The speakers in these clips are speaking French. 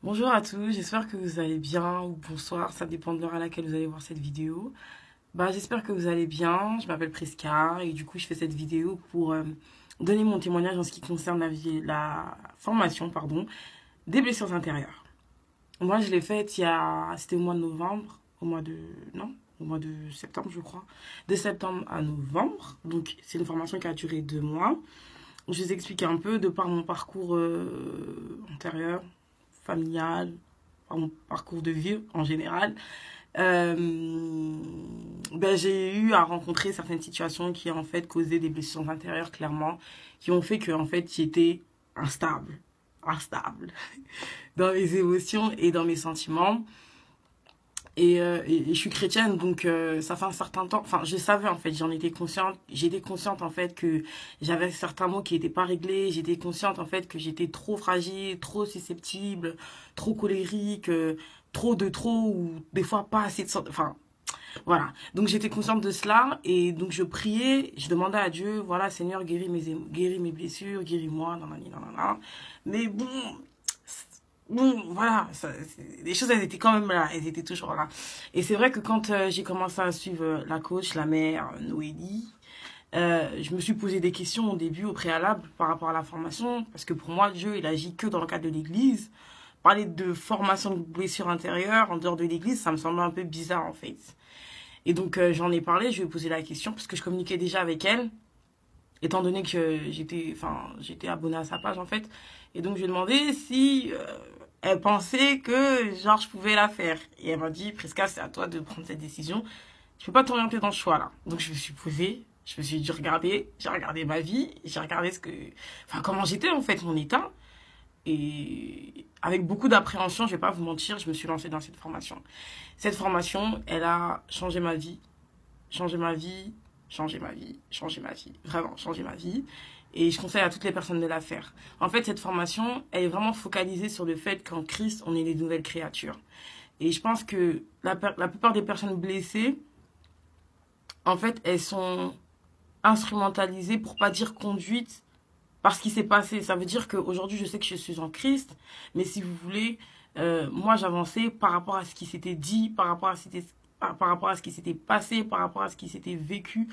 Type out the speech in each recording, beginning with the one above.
Bonjour à tous, j'espère que vous allez bien ou bonsoir, ça dépend de l'heure à laquelle vous allez voir cette vidéo. J'espère que vous allez bien, je m'appelle Priska et du coup je fais cette vidéo pour donner mon témoignage en ce qui concerne la formation des blessures intérieures. Moi je l'ai faite c'était au mois de novembre, non, au mois de septembre je crois, de septembre à novembre, donc c'est une formation qui a duré 2 mois. Je vous explique un peu de par mon parcours antérieur, familial, par mon parcours de vie en général. J'ai eu à rencontrer certaines situations qui en fait causaient des blessures intérieures clairement, qui ont fait que en fait j'étais instable dans mes émotions et dans mes sentiments. Et je suis chrétienne, donc ça fait un certain temps. Enfin, je savais en fait, j'en étais consciente. J'étais consciente en fait que j'avais certains mots qui n'étaient pas réglés. J'étais consciente en fait que j'étais trop fragile, trop susceptible, trop colérique, trop, ou des fois pas assez de. Enfin, voilà. Donc j'étais consciente de cela et donc je priais, je demandais à Dieu, voilà, Seigneur, guéris mes blessures, guéris-moi, nanani, nanana. Mais bon, voilà, les choses, elles étaient quand même là, elles étaient toujours là. Et c'est vrai que quand j'ai commencé à suivre la coach, la mère, Noélie, je me suis posé des questions au début, au préalable, par rapport à la formation, parce que pour moi, Dieu, il agit que dans le cadre de l'église. Parler de formation de blessure intérieure en dehors de l'église, ça me semblait un peu bizarre en fait. Et donc j'en ai parlé, je lui ai posé la question, parce que je communiquais déjà avec elle, étant donné que j'étais abonnée à sa page en fait. Et donc je lui ai demandé si elle pensait que genre je pouvais la faire. Et elle m'a dit, Prisca, c'est à toi de prendre cette décision. Je peux pas t'orienter dans ce choix là. Donc je me suis posée, je me suis dit regarder, j'ai regardé ma vie, j'ai regardé comment j'étais en fait, mon état. Et avec beaucoup d'appréhension, je vais pas vous mentir, je me suis lancée dans cette formation. Cette formation, elle a changé ma vie, changé ma vie, changé ma vie, changé ma vie, vraiment changé ma vie. Et je conseille à toutes les personnes de la faire. En fait, cette formation, elle est vraiment focalisée sur le fait qu'en Christ, on est des nouvelles créatures. Et je pense que la plupart des personnes blessées, en fait, elles sont instrumentalisées, pour pas dire conduites, par ce qui s'est passé. Ça veut dire qu'aujourd'hui, je sais que je suis en Christ, mais si vous voulez, moi, j'avançais par rapport à ce qui s'était dit, par rapport à ce qui s'était passé, par rapport à ce qui s'était vécu.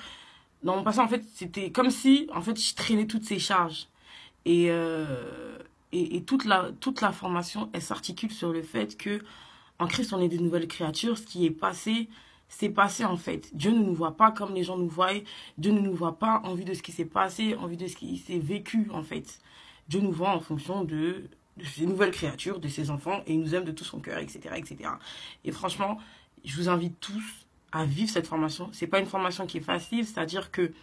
Dans mon passé, en fait, c'était comme si, en fait, je traînais toutes ces charges. Et, et toute la formation, elle s'articule sur le fait que en Christ, on est des nouvelles créatures. Ce qui est passé, c'est passé en fait. Dieu ne nous voit pas comme les gens nous voient. Dieu ne nous voit pas en vue de ce qui s'est passé, en vue de ce qui s'est vécu en fait. Dieu nous voit en fonction de ces nouvelles créatures, de ses enfants, et il nous aime de tout son cœur, etc., etc. Et franchement, je vous invite tous à vivre cette formation. C'est pas une formation qui est facile, c'est-à-dire que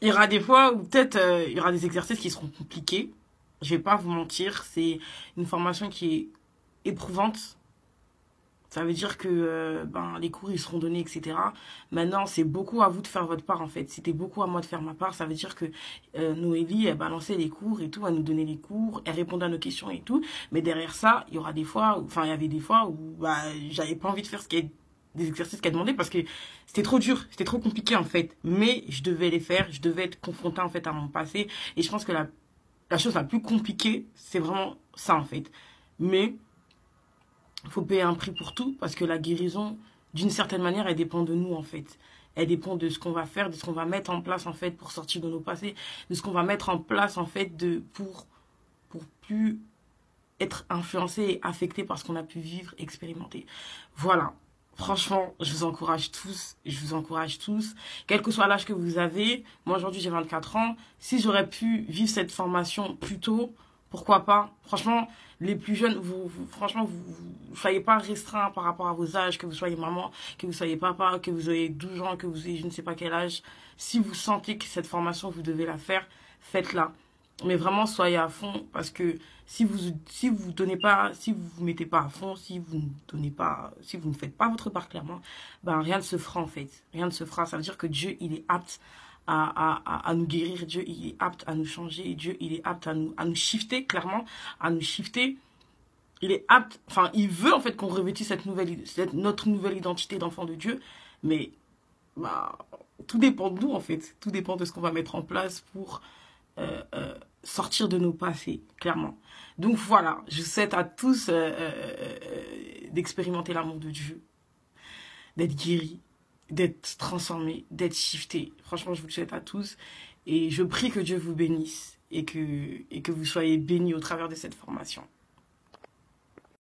il y aura des fois où peut-être il y aura des exercices qui seront compliqués. Je vais pas vous mentir, c'est une formation qui est éprouvante. Ça veut dire que les cours ils seront donnés, etc. Maintenant, c'est beaucoup à vous de faire votre part en fait. C'était beaucoup à moi de faire ma part. Ça veut dire que Noélie, elle balançait les cours et tout, elle nous donnait les cours, elle répondait à nos questions et tout. Mais derrière ça, il y aura des fois, il y avait des fois où j'avais pas envie de faire des exercices qu'elle demandait parce que c'était trop dur, c'était trop compliqué en fait. Mais je devais les faire, je devais être confrontée en fait à mon passé. Et je pense que la chose la plus compliquée, c'est vraiment ça en fait. Mais il faut payer un prix pour tout parce que la guérison, d'une certaine manière, elle dépend de nous en fait. Elle dépend de ce qu'on va faire, de ce qu'on va mettre en place en fait pour sortir de nos passés, de ce qu'on va mettre en place en fait pour plus être influencé et affecté par ce qu'on a pu vivre, expérimenter. Voilà. Franchement, je vous encourage tous, je vous encourage tous, quel que soit l'âge que vous avez. Moi aujourd'hui j'ai 24 ans. Si j'aurais pu vivre cette formation plus tôt, pourquoi pas. Franchement, les plus jeunes, franchement, vous soyez pas restreints par rapport à vos âges, que vous soyez maman, que vous soyez papa, que vous ayez 12 ans, que vous ayez je ne sais pas quel âge. Si vous sentez que cette formation, vous devez la faire, faites-la. Mais vraiment, soyez à fond parce que si vous donnez pas, si vous vous mettez pas à fond, si vous ne donnez pas, si vous ne faites pas votre part clairement, rien ne se fera en fait. Rien ne se fera. Ça veut dire que Dieu, il est apte à nous guérir. Dieu, il est apte à nous changer. Dieu, il est apte à nous shifter clairement, à nous shifter. Il est apte, il veut en fait qu'on revêtisse notre nouvelle identité d'enfant de Dieu. Mais bah, tout dépend de nous en fait. Tout dépend de ce qu'on va mettre en place pour sortir de nos passés, clairement. Donc voilà, je vous souhaite à tous d'expérimenter l'amour de Dieu, d'être guéris, d'être transformés, d'être shiftés. Franchement, je vous le souhaite à tous. Et je prie que Dieu vous bénisse et que vous soyez bénis au travers de cette formation.